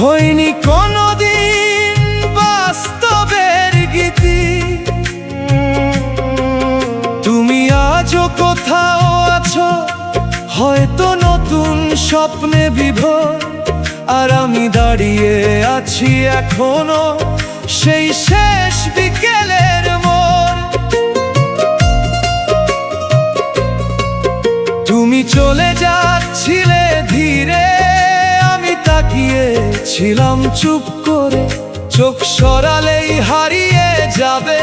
হয়নি কোনোদিন বাস্তবের গীতি। তুমি আজও কোথাও আছো, হয়তো নতুন স্বপ্নে বিভোর, আর আমি দাঁড়িয়ে আছি এখনো সেই শেষ বিকেলের মোড়। তুমি চলে যাচ্ছিলে ধীরে, আমি তাকিয়েছিলাম চুপ করে। চোখ সরালেই হারিয়ে যাবে,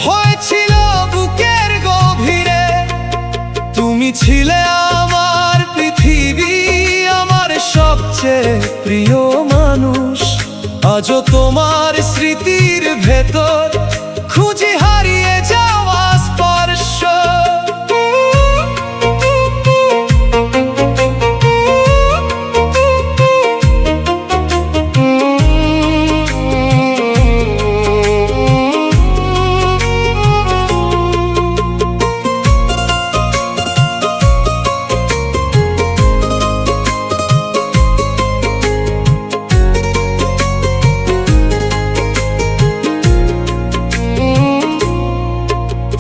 ভয় ছিল বুকের গভীরে। তুমি ছিলে আমার পৃথিবী, আমার সবচেয়ে প্রিয় মানুষ। আজও তোমার স্মৃতির ভেতর খুঁজি হারিয়ে যাওয়া স্পর্শ।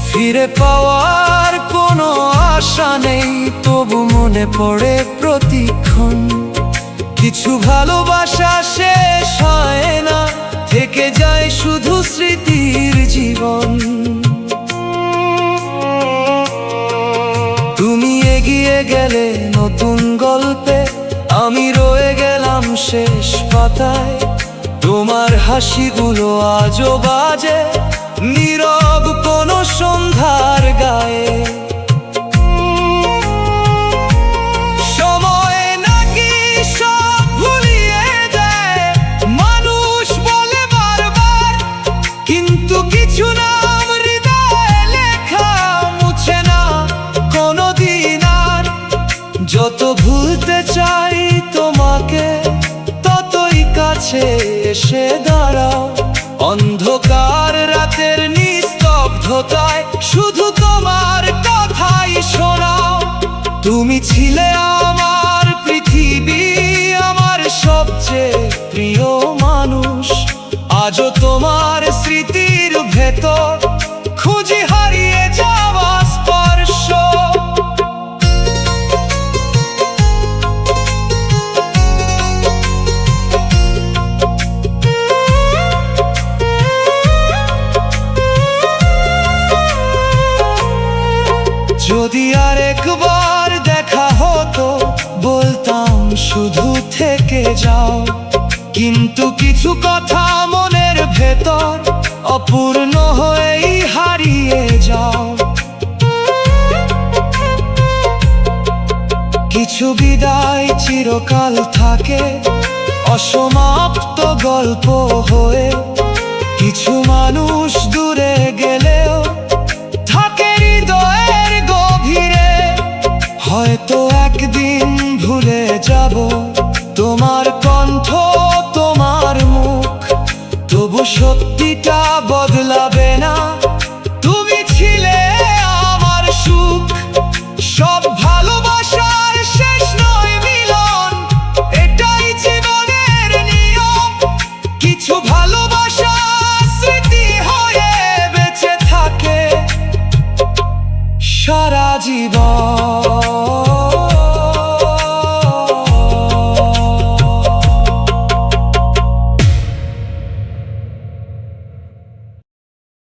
ফিরে পাওয়ার কোনো আশা নেই, তবু মনে পড়ে প্রতিক্ষণ। কিছু ভালোবাসা শেষ হয় না, থেকে যায় শুধু স্মৃতির জীবন। তুমি এগিয়ে গেলে নতুন গল্পে, আমি রয়ে গেলাম শেষ পাতায়। তোমার হাসিগুলো আজও বাজে নীরব কোনো সন্ধ্যার গায়ে। সময় নাকি সব ভুলিয়ে দেয়, মানুষ বলে বারবার, কিন্তু কিছু নাম হৃদয়ে লেখা মুছে না কোনোদিন আর। যত ভুলতে চাই তোমাকে, ততই কাছে এসে দাঁড়াও। অন্ধকার রাতের নিস্তব্ধতায় শুধু তোমার কথাই শোনাও। তুমি ছিলে আমার পৃথিবী, আমার সবচেয়ে প্রিয় মানুষ। আজও তোমার স্মৃতির ভেতর খুঁজি হারিয়ে যাওয়া স্পর্শ। যদি আরেকবার দেখা হতো, বলতাম শুধু থেকে যাও। কিন্তু কিছু কথা মনের ভেতর অপূর্ণ হয়েই হারিয়ে যাও। কিছু বিদায় চিরকাল থাকে অসমাপ্ত গল্প হয়ে। কিছু মানুষ দূরে গেলেও থাকে হৃদয়ের গভীরে। হয়তো একদিন ভুলে যাব তোমার কণ্ঠ, তোমার মুখ, তবু সত্যিটা বদলাবে না। তুমি ছিলে আমার সুখ। সব ভালোবাসার শেষ নয় মিলন, এটাই জীবনের নিয়ম। কিছু ভালোবাসা স্মৃতি হয়ে বেঁচে থাকে সারা জীবন।